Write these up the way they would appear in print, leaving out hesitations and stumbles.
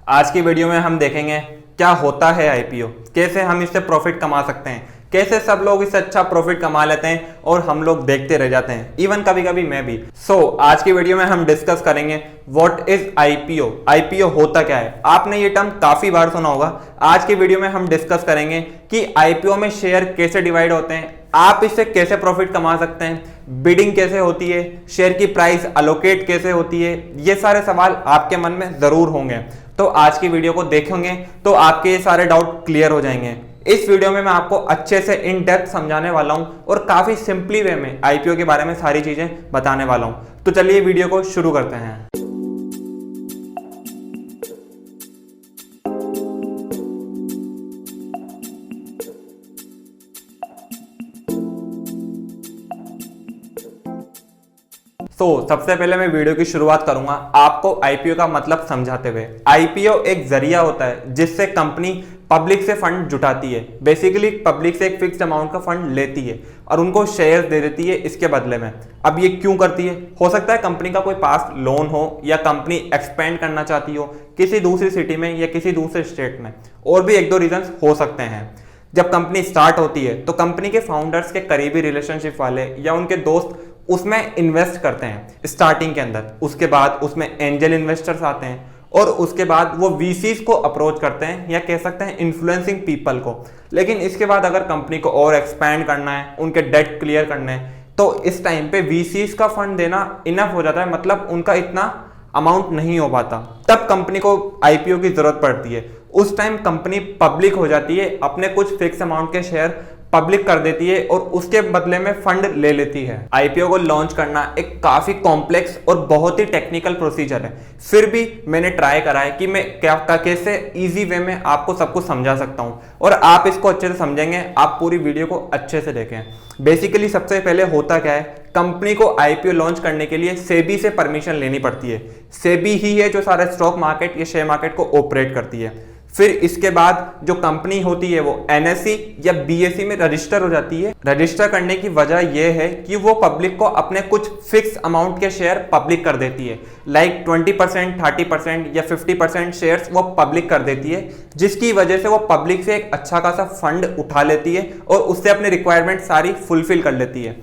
आज की वीडियो में हम देखेंगे क्या होता है आईपीओ, कैसे हम इससे प्रॉफिट कमा सकते हैं, कैसे सब लोग इससे अच्छा प्रॉफिट कमा लेते हैं और हम लोग देखते रह जाते हैं, इवन कभी कभी मैं भी। आज की वीडियो में हम डिस्कस करेंगे व्हाट इज आईपीओ। आईपीओ होता क्या है, आपने ये टर्म काफी बार सुना होगा। आज की वीडियो में हम डिस्कस करेंगे कि आईपीओ में शेयर कैसे डिवाइड होते हैं, आप इससे कैसे प्रॉफिट कमा सकते हैं, बिडिंग कैसे होती है, शेयर की प्राइस अलोकेट कैसे होती है। ये सारे सवाल आपके मन में जरूर होंगे, तो आज की वीडियो को देखेंगे तो आपके ये सारे डाउट क्लियर हो जाएंगे। इस वीडियो में मैं आपको अच्छे से इन डेप्थ समझाने वाला हूं और काफी सिंपली वे में आईपीओ के बारे में सारी चीजें बताने वाला हूं। तो चलिए वीडियो को शुरू करते हैं। सबसे पहले मैं वीडियो की शुरुआत करूंगा आपको आईपीओ का मतलब समझाते हुए। आईपीओ एक जरिया होता है जिससे कंपनी पब्लिक से फंड जुटाती है। बेसिकली पब्लिक से एक फिक्स्ड अमाउंट का फंड लेती है और उनको शेयर दे देती है इसके बदले में। अब ये क्यों करती है? हो सकता है कंपनी का कोई पास लोन हो या कंपनी एक्सपेंड करना चाहती हो किसी दूसरी सिटी में या किसी दूसरे स्टेट में, और भी एक दो रीजंस हो सकते हैं। जब कंपनी स्टार्ट होती है तो कंपनी के फाउंडर्स के करीबी रिलेशनशिप वाले या उनके दोस्त उसमें इन्वेस्ट करते हैं स्टार्टिंग के अंदर। उसके बाद उसमें एंजल इन्वेस्टर्स आते हैं और उसके बाद वो वीसीज को अप्रोच करते हैं या कह सकते हैं इन्फ्लुएंसिंग पीपल को। लेकिन इसके बाद अगर कंपनी को और एक्सपैंड करना है, उनके डेट क्लियर करने हैं, तो इस टाइम पे वीसीज का फंड देना इनफ हो जाता है, मतलब उनका इतना अमाउंट नहीं हो पाता। तब कंपनी को आईपीओ की जरूरत पड़ती है। उस टाइम कंपनी पब्लिक हो जाती है, अपने कुछ फिक्स अमाउंट के शेयर पब्लिक कर देती है और उसके बदले में फंड ले लेती है। आईपीओ को लॉन्च करना एक काफी कॉम्प्लेक्स और बहुत ही टेक्निकल प्रोसीजर है, फिर भी मैंने ट्राई करा है कि मैं कैसे इजी वे में आपको सब कुछ समझा सकता हूं और आप इसको अच्छे से समझेंगे। आप पूरी वीडियो को अच्छे से देखें। बेसिकली सबसे पहले होता क्या है, कंपनी को आईपीओ लॉन्च करने के लिए सेबी से परमिशन लेनी पड़ती है। सेबी ही है जो सारे स्टॉक मार्केट या शेयर मार्केट को ऑपरेट करती है। फिर इसके बाद जो कंपनी होती है वो एनएसई या बीएसई में रजिस्टर हो जाती है। रजिस्टर करने की वजह यह है कि वो पब्लिक को अपने कुछ फिक्स अमाउंट के शेयर पब्लिक कर देती है, लाइक 20%, 30% या 50% शेयर्स वो पब्लिक कर देती है, जिसकी वजह से वो पब्लिक से एक अच्छा खासा फंड उठा लेती है और उससे अपनी रिक्वायरमेंट सारी फुलफिल कर लेती है।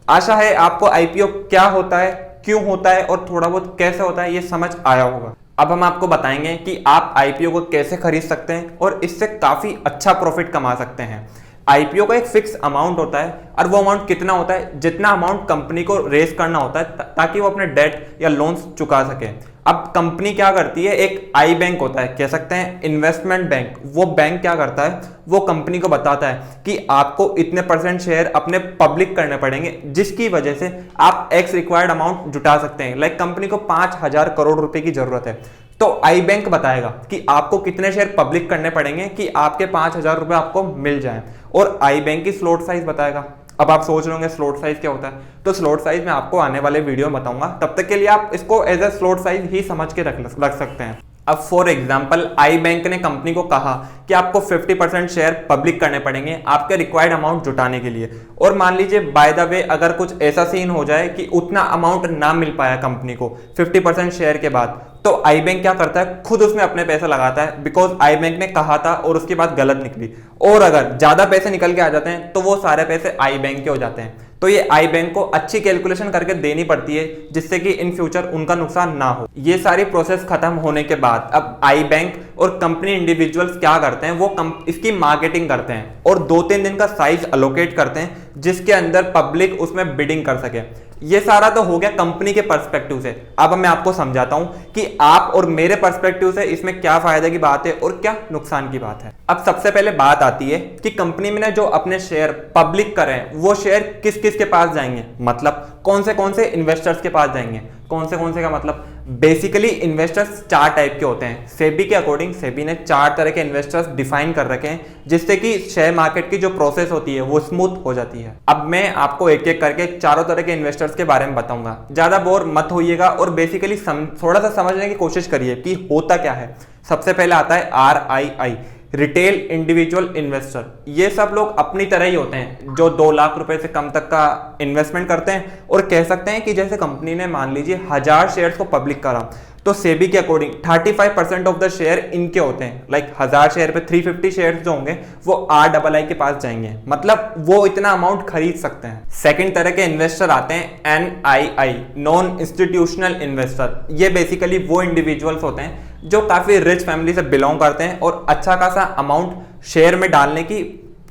आशा है आपको आईपीओ क्या होता है, क्यों होता है और थोड़ा बहुत कैसे होता है ये समझ आया होगा। अब हम आपको बताएंगे कि आप आईपीओ को कैसे खरीद सकते हैं और इससे काफी अच्छा प्रॉफिट कमा सकते हैं। आईपीओ का एक फिक्स अमाउंट होता है और वो अमाउंट कितना होता है, जितना अमाउंट कंपनी को रेस करना होता है ताकि वो अपने डेट या लोन्स चुका सके। अब कंपनी क्या करती है, एक आई बैंक होता है, कह सकते हैं इन्वेस्टमेंट बैंक। वो बैंक क्या करता है, वो कंपनी को बताता है कि आपको इतने % शेयर अपने पब्लिक करने पड़ेंगे, जिसकी वजह से आप एक्स रिक्वायर्ड अमाउंट जुटा सकते हैं। लाइक कंपनी को 5,000 करोड़ रुपए की जरूरत है, तो आई बैंक बताएगा कि आपको कितने शेयर पब्लिक करने पड़ेंगे कि आपके 5,000 रुपए आपको मिल जाए, और आई बैंक की स्लॉट साइज बताएगा। अब आप सोच रहे होंगे स्लॉट साइज क्या होता है, तो स्लॉट साइज मैं आपको आने वाले वीडियो में बताऊंगा। तब तक के लिए आप इसको एज ए स्लॉट साइज ही समझ के रख सकते हैं। अब फॉर एग्जांपल आई बैंक ने कंपनी को कहा कि आपको 50% शेयर पब्लिक करने पड़ेंगे आपके रिक्वायर्ड अमाउंट जुटाने के लिए, और मान लीजिए बाय द वे अगर कुछ ऐसा सीन हो जाए कि उतना अमाउंट ना मिल पाया कंपनी को 50% शेयर के बाद, तो आई बैंक क्या करता है, खुद उसमें अपने पैसे लगाता है, बिकॉज आई बैंक ने कहा था और उसकी बात गलत निकली। और अगर ज्यादा पैसे निकल के आ जाते हैं तो वो सारे पैसे आई बैंक के हो जाते हैं। तो ये आई बैंक को अच्छी कैलकुलेशन करके देनी पड़ती है जिससे कि इन फ्यूचर उनका नुकसान ना हो। ये सारी प्रोसेस खत्म होने के बाद अब आई बैंक और कंपनी इंडिविजुअल्स क्या करते हैं, वो इसकी मार्केटिंग करते हैं और 2-3 दिन का साइज अलोकेट करते हैं जिसके अंदर पब्लिक उसमें बिडिंग कर सके। ये सारा तो हो गया कंपनी के पर्सपेक्टिव से। अब मैं आपको समझाता हूं कि आप और मेरे पर्सपेक्टिव से इसमें क्या फायदे की बात है और क्या नुकसान की बात है। अब सबसे पहले बात आती है कि कंपनी में जो अपने शेयर पब्लिक करें वो शेयर किस किस के पास जाएंगे, मतलब कौन से इन्वेस्टर्स के पास जाएंगे। कौन से का मतलब, बेसिकली इन्वेस्टर्स 4 टाइप के होते हैं। सेबी के अकॉर्डिंग सेबी ने 4 तरह के इन्वेस्टर्स डिफाइन कर रखे हैं जिससे कि शेयर मार्केट की जो प्रोसेस होती है वो स्मूथ हो जाती है। अब मैं आपको एक एक करके चारों तरह के इन्वेस्टर्स के बारे में बताऊंगा, ज्यादा बोर मत होइएगा और बेसिकली थोड़ा सा समझने की कोशिश करिए कि होता क्या है। सबसे पहले आता है RII, रिटेल इंडिविजुअल इन्वेस्टर। ये सब लोग अपनी तरह ही होते हैं जो 2 लाख रुपए से कम तक का इन्वेस्टमेंट करते हैं और कह सकते हैं कि जैसे कंपनी ने मान लीजिए 1000 शेयर्स को पब्लिक करा तो सेबी के अकॉर्डिंग 35% ऑफ द शेयर इनके होते हैं। लाइक 1000 शेयर पे 350 शेयर जो होंगे वो RII के पास जाएंगे, मतलब वो इतना अमाउंट खरीद सकते हैं। सेकंड तरह के इन्वेस्टर आते हैं NII, नॉन इंस्टीट्यूशनल इन्वेस्टर। ये बेसिकली वो इंडिविजुअल्स होते हैं जो काफी रिच फैमिली से बिलोंग करते हैं और अच्छा खासा अमाउंट शेयर में डालने की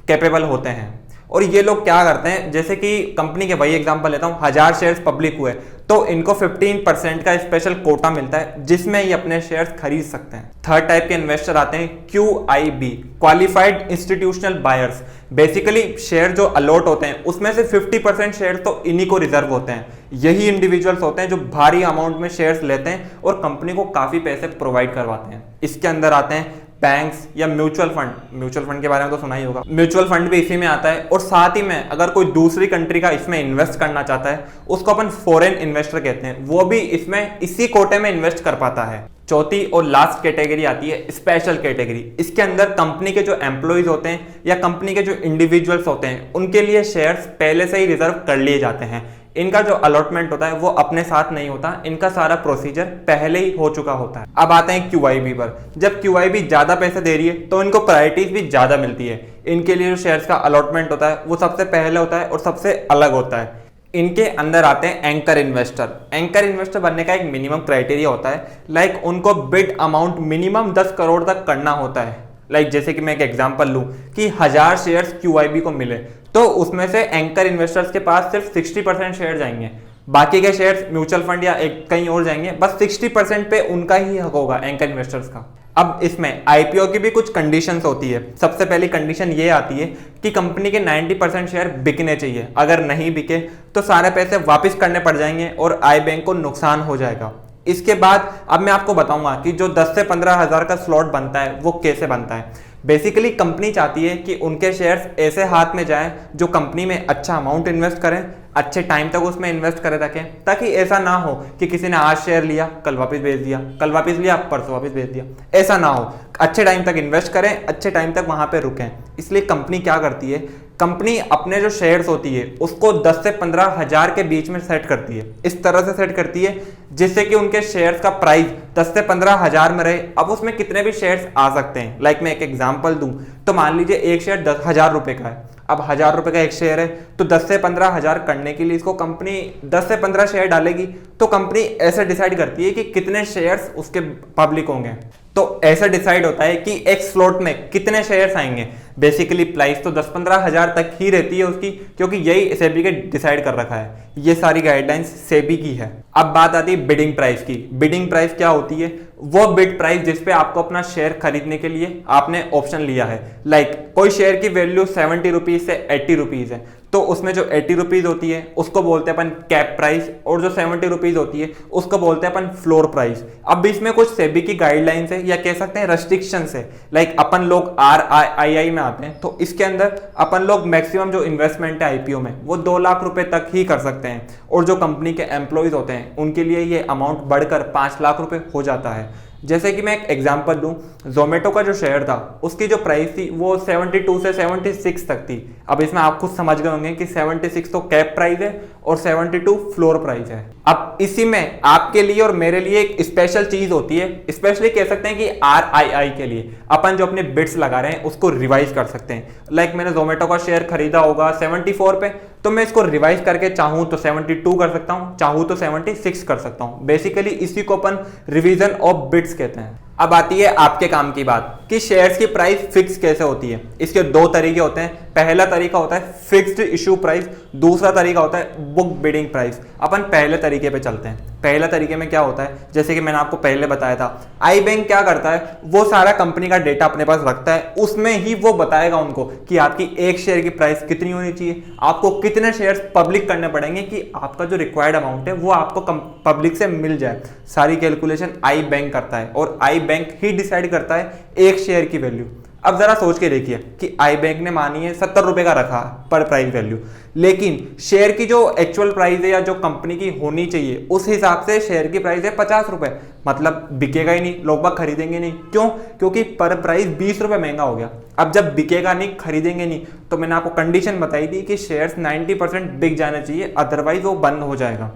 कैपेबल होते हैं। और ये लोग क्या करते हैं, जैसे कि कंपनी के वही एग्जांपल लेता हूँ, 1000 शेयर्स पब्लिक हुए तो इनको 15% का स्पेशल कोटा मिलता है जिसमें ये अपने शेयर्स खरीद सकते हैं। थर्ड टाइप के इन्वेस्टर आते हैं QIB, qualified institutional buyers. Basically share जो अलॉट होते हैं उसमें से 50% शेयर तो इन्हीं को रिजर्व होते हैं। यही इंडिविजुअल्स होते हैं जो भारी अमाउंट में शेयर्स लेते हैं और कंपनी को काफी पैसे प्रोवाइड करवाते हैं। इसके अंदर आते हैं बैंक्स या म्यूचुअल फंड के बारे में तो सुना ही होगा, म्यूचुअल फंड भी इसी में आता है। और साथ ही में अगर कोई दूसरी कंट्री का इसमें इन्वेस्ट करना चाहता है उसको अपन फॉरेन इन्वेस्टर कहते हैं, वो भी इसमें इसी कोटे में इन्वेस्ट कर पाता है। चौथी और लास्ट कैटेगरी आती है स्पेशल कैटेगरी। इसके अंदर कंपनी के जो एम्प्लॉइज होते हैं या कंपनी के जो इंडिविजुअल्स होते हैं उनके लिए शेयर्स पहले से ही रिजर्व कर लिए जाते हैं। इनका जो अलॉटमेंट होता है वो अपने साथ नहीं होता, इनका सारा प्रोसीजर पहले ही हो चुका होता है। अब आते हैं QIB पर। जब QIB ज्यादा पैसे दे रही है तो इनको प्रायोरिटीज भी ज्यादा मिलती है। इनके लिए जो शेयर्स का अलॉटमेंट होता है वो सबसे पहले होता है और सबसे अलग होता है। इनके अंदर आते हैं एंकर इन्वेस्टर। एंकर इन्वेस्टर बनने का एक मिनिमम क्राइटेरिया होता है, लाइक उनको बिड अमाउंट मिनिमम 10 करोड़ तक करना होता है। लाइक जैसे कि मैं एक एग्जांपल लूं कि 1000 शेयर्स QIB को मिले तो उसमें से एंकर इन्वेस्टर्स के पास सिर्फ 60% शेयर जाएंगे, बाकी के शेयर्स म्यूचुअल फंड या एक कहीं और जाएंगे। बस 60% पे उनका ही हक होगा एंकर इन्वेस्टर्स का। अब इसमें IPO की भी कुछ कंडीशंस होती है। सबसे पहली कंडीशन ये आती है कि कंपनी के 90% शेयर बिकने चाहिए। अगर नहीं बिके तो सारे पैसे वापस करने पड़ जाएंगे और आई बैंक को नुकसान हो जाएगा। इसके बाद अब मैं आपको बताऊंगा कि जो 10 से 15 हज़ार का स्लॉट बनता है वो कैसे बनता है। बेसिकली कंपनी चाहती है कि उनके शेयर्स ऐसे हाथ में जाएं जो कंपनी में अच्छा अमाउंट इन्वेस्ट करें, अच्छे टाइम तक उसमें इन्वेस्ट करे रखें, ताकि ऐसा ना हो कि किसी ने आज शेयर लिया कल वापस बेच दिया, कल वापस लिया परसों वापस बेच दिया। ऐसा ना हो, अच्छे टाइम तक इन्वेस्ट करें, अच्छे टाइम तक वहां पे रुकें। इसलिए कंपनी क्या करती है, कंपनी अपने जो शेयर्स होती है उसको 10 से 15 हज़ार के बीच में सेट करती है। इस तरह से सेट करती है जिससे कि उनके शेयर्स का प्राइस 10 से 15 हज़ार में रहे। अब उसमें कितने भी शेयर्स आ सकते हैं। लाइक मैं एक एग्जांपल दूं तो मान लीजिए एक शेयर 10,000 रुपए का है। अब 1000 रुपए का एक शेयर है तो 10 से 15 हज़ार करने के लिए इसको कंपनी 10 से 15 शेयर डालेगी। तो कंपनी ऐसे डिसाइड करती है कि कितने शेयर्स उसके पब्लिक होंगे। तो ऐसा डिसाइड होता है कि एक स्लॉट में कितने शेयर्स आएंगे। बेसिकली प्राइस तो 10-15 हज़ार तक ही रहती है उसकी, क्योंकि यही सेबी के डिसाइड कर रखा है। ये सारी गाइडलाइंस सेबी की है। अब बात आती है बिडिंग प्राइस की। बिडिंग प्राइस क्या होती है, वो बिड प्राइस जिसपे आपको अपना शेयर खरीदने के लिए आपने ऑप्शन लिया है। लाइक कोई शेयर की वैल्यू 70 रुपीज से 80 रुपीज है तो उसमें जो 80 रुपीज होती है उसको बोलते हैं अपन कैप प्राइस, और जो 70 रुपीज होती है उसको बोलते हैं अपन फ्लोर प्राइस। अब इसमें कुछ सेबी की गाइडलाइंस है या कह सकते हैं रेस्ट्रिक्शंस है। लाइक अपन लोग RII में आते हैं तो इसके अंदर अपन लोग मैक्सिमम जो इन्वेस्टमेंट है IPO में वो 2 लाख रुपए तक ही कर सकते हैं, और जो कंपनी के एम्प्लॉयज होते हैं उनके लिए ये अमाउंट बढ़कर 5 लाख रुपए हो जाता है। जैसे कि मैं एक एग्जांपल दूं, जोमेटो का जो शेयर था उसकी जो प्राइस थी वो 72 से 76 तक थी। अब इसमें आप खुद समझ गए होंगे कि 76 तो कैप प्राइस है और 72 फ्लोर प्राइस है। अब इसी में आपके लिए और मेरे लिए एक स्पेशल चीज होती है, स्पेशली कह सकते हैं कि RII के लिए अपन जो अपने बिड्स लगा रहे हैं उसको रिवाइज कर सकते हैं। लाइक मैंने जोमेटो का शेयर खरीदा होगा 74 पे, तो मैं इसको रिवाइज करके चाहूं तो 72 कर सकता हूं, चाहूं तो 76 कर सकता हूं। बेसिकली इसी को अपन रिवीजन ऑफ बिड्स कहते हैं। अब आती है आपके काम की बात कि शेयर्स की प्राइस फिक्स कैसे होती है। इसके 2 तरीके होते हैं। पहला तरीका होता है फिक्स्ड इशू प्राइस, दूसरा तरीका होता है बुक बिडिंग प्राइस। अपन पहले तरीके पे चलते हैं। पहले तरीके में क्या होता है, जैसे कि मैंने आपको पहले बताया था, आई बैंक क्या करता है, वो सारा कंपनी का डेटा अपने पास रखता है, उसमें ही वो बताएगा उनको कि आपकी एक शेयर की प्राइस कितनी होनी चाहिए, आपको कितने शेयर्स पब्लिक करने पड़ेंगे कि आपका जो रिक्वायर्ड अमाउंट है वो आपको पब्लिक से मिल जाए। सारी कैलकुलेशन आई बैंक करता है और आई बैंक ही डिसाइड करता है एक शेयर की वैल्यू। अब जरा सोच के देखिए कि आई बैंक ने मानी है 70 रुपए का रखा पर प्राइस वैल्यू, लेकिन शेयर की जो एक्चुअल प्राइस है या जो कंपनी की होनी चाहिए उस हिसाब से शेयर की प्राइस है 50 रुपए। मतलब बिकेगा ही नहीं, लोग बाग खरीदेंगे नहीं। क्यों? क्योंकि पर प्राइस 20 रुपए महंगा हो गया। अब जब बिकेगा नहीं, खरीदेंगे नहीं, तो मैंने आपको कंडीशन बताई थी कि शेयर्स 90% बिक जाने चाहिए, अदरवाइज वो बंद हो जाएगा।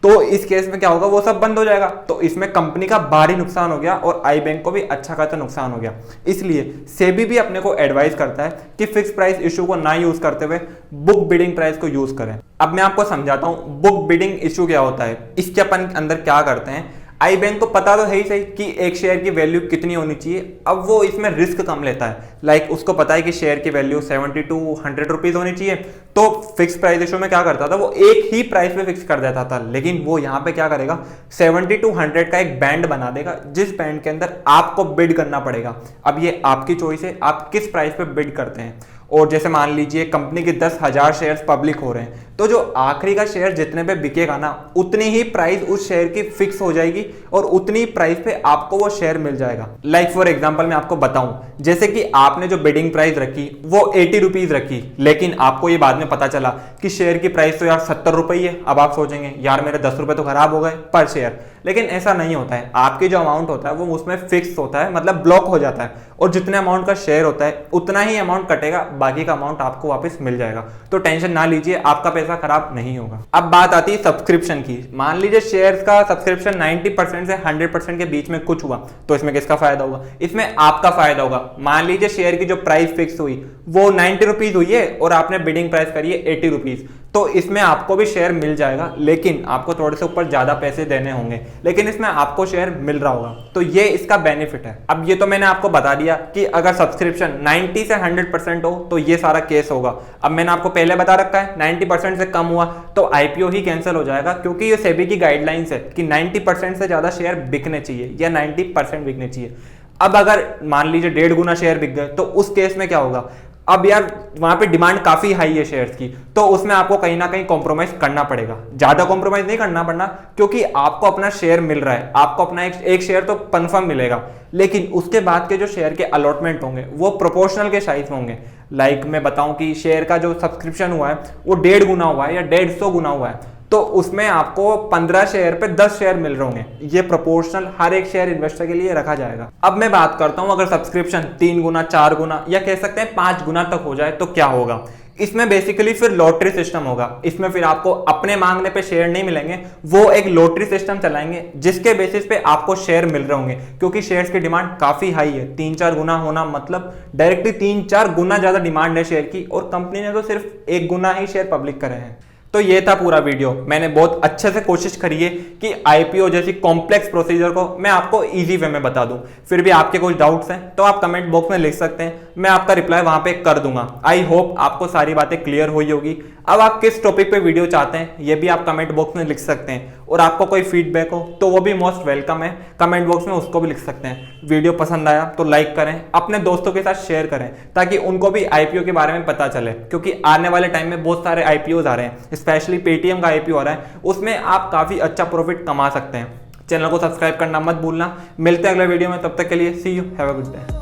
तो इस केस में क्या होगा, वो सब बंद हो जाएगा। तो इसमें कंपनी का भारी नुकसान हो गया और आई बैंक को भी अच्छा खासा नुकसान हो गया। इसलिए सेबी भी अपने को एडवाइस करता है कि फिक्स प्राइस इशू को ना यूज करते हुए बुक बिडिंग प्राइस को यूज करें। अब मैं आपको समझाता हूं बुक बिडिंग इशू क्या होता है, इसके अपन अंदर क्या करते हैं। आई बैंक को पता तो है ही सही कि एक शेयर की वैल्यू कितनी होनी चाहिए। अब वो इसमें रिस्क कम लेता है। लाइक उसको पता है कि शेयर की वैल्यू 70 to 100 रुपीज होनी चाहिए। तो फिक्स प्राइस इशू में क्या करता था, वो एक ही प्राइस पे फिक्स कर देता था। लेकिन वो यहाँ पे क्या करेगा, 70 to 100 का एक बैंड बना देगा, जिस बैंड के अंदर आपको बिड करना पड़ेगा। अब ये आपकी चॉइस है, आप किस प्राइस पे बिड करते हैं। और जैसे मान लीजिए कंपनी के 10,000 शेयर्स पब्लिक हो रहे हैं, तो जो आखिरी का शेयर जितने पे बिकेगा ना, उतनी ही प्राइस उस शेयर की फिक्स हो जाएगी और उतनी प्राइस पे आपको वो शेयर मिल जाएगा। लाइक फॉर एग्जांपल मैं आपको बताऊं, जैसे कि आपने जो बिडिंग प्राइस रखी वो 80 रुपीज रखी, लेकिन आपको ये बाद में पता चला कि शेयर की प्राइस तो यार 70 रुपए ही है। अब आप सोचेंगे यार मेरे 10 रुपए तो खराब हो गए पर शेयर। लेकिन ऐसा नहीं होता है, आपकी जो अमाउंट होता है वो उसमें फिक्स होता है, मतलब ब्लॉक हो जाता है, और जितने अमाउंट का शेयर होता है उतना ही अमाउंट कटेगा, बाकी का अमाउंट आपको वापस मिल जाएगा। तो टेंशन ना लीजिए, आपका पैसा खराब नहीं होगा। अब बात आती है सब्सक्रिप्शन की। मान लीजिए शेयर्स का सब्सक्रिप्शन 90% से 100% के बीच में कुछ हुआ, तो इसमें किसका फायदा होगा, इसमें आपका फायदा होगा। मान लीजिए शेयर की जो प्राइस फिक्स हुई वो 90 रुपीज हुई है और आपने बिडिंग प्राइस करी है 80 रुपीज, तो इसमें आपको भी शेयर मिल जाएगा, लेकिन आपको थोड़े से ऊपर ज्यादा पैसे देने होंगे, लेकिन इसमें आपको शेयर मिल रहा होगा। तो ये इसका बेनिफिट है। अब ये तो मैंने आपको बता दिया कि अगर सब्सक्रिप्शन 90 से 100% हो तो ये सारा केस होगा। अब मैंने आपको पहले बता रखा है 90% से कम हुआ तो आईपीओ ही कैंसिल हो जाएगा, क्योंकि ये सेबी की गाइडलाइंस है कि 90% से ज्यादा शेयर बिकने चाहिए या 90% बिकने चाहिए। अब अगर मान लीजिए 1.5 गुना शेयर बिक गए तो उस केस में क्या होगा, अब यार वहां पे डिमांड काफी हाई है शेयर्स की, तो उसमें आपको कहीं ना कहीं कॉम्प्रोमाइज करना पड़ेगा। ज्यादा कॉम्प्रोमाइज नहीं करना पड़ना, क्योंकि आपको अपना शेयर मिल रहा है, आपको अपना एक शेयर तो कंफर्म मिलेगा, लेकिन उसके बाद के जो शेयर के अलॉटमेंट होंगे वो प्रोपोर्शनल के साइज में होंगे। लाइक मैं बताऊं कि शेयर का जो सब्सक्रिप्शन हुआ है वो 1.5 गुना हुआ है या 150 गुना हुआ है, तो उसमें आपको 15 शेयर पे 10 शेयर मिल रहे होंगे। ये प्रोपोर्शनल हर एक शेयर इन्वेस्टर के लिए रखा जाएगा। अब मैं बात करता हूं अगर सब्सक्रिप्शन 3 गुना 4 गुना या कह सकते हैं 5 गुना तक हो जाए तो क्या होगा। इसमें बेसिकली फिर लॉटरी सिस्टम होगा। इसमें फिर आपको अपने मांगने पे शेयर नहीं मिलेंगे, वो एक लॉटरी सिस्टम चलाएंगे जिसके बेसिस पे आपको शेयर मिल रहे होंगे, क्योंकि शेयर्स की डिमांड काफी हाई है। 3-4 गुना होना मतलब डायरेक्टली 3-4 गुना ज्यादा डिमांड है शेयर की, और कंपनी ने तो सिर्फ 1 गुना ही शेयर पब्लिक करे हैं। तो ये था पूरा वीडियो। मैंने बहुत अच्छे से कोशिश करी है कि आईपीओ जैसी कॉम्प्लेक्स प्रोसीजर को मैं आपको इजी वे में बता दूं। फिर भी आपके कुछ डाउट्स हैं तो आप कमेंट बॉक्स में लिख सकते हैं, मैं आपका रिप्लाई वहां पे कर दूंगा। आई होप आपको सारी बातें क्लियर हुई होगी। अब आप किस टॉपिक पे वीडियो चाहते हैं ये भी आप कमेंट बॉक्स में लिख सकते हैं, और आपको कोई फीडबैक हो तो वो भी मोस्ट वेलकम है, कमेंट बॉक्स में उसको भी लिख सकते हैं। वीडियो पसंद आया तो लाइक करें, अपने दोस्तों के साथ शेयर करें ताकि उनको भी आईपीओ के बारे में पता चले, क्योंकि आने वाले टाइम में बहुत सारे आईपीओ आ रहे हैं, स्पेशली पेटीएम का आईपीओ आ रहा है, उसमें आप काफी अच्छा प्रॉफिट कमा सकते हैं। चैनल को सब्सक्राइब करना मत भूलना। मिलते हैं अगले वीडियो में, तब तक के लिए see you, have a good day.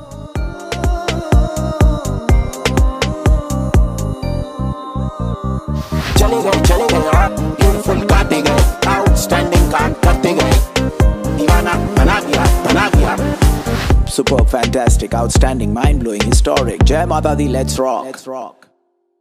चले गए ब्यूटीफुल गाते गए, आउटस्टैंडिंग काम करते गए, दीवाना बना दिया। Super fantastic, outstanding, mind blowing, historic. Jai Mata Di, let's rock.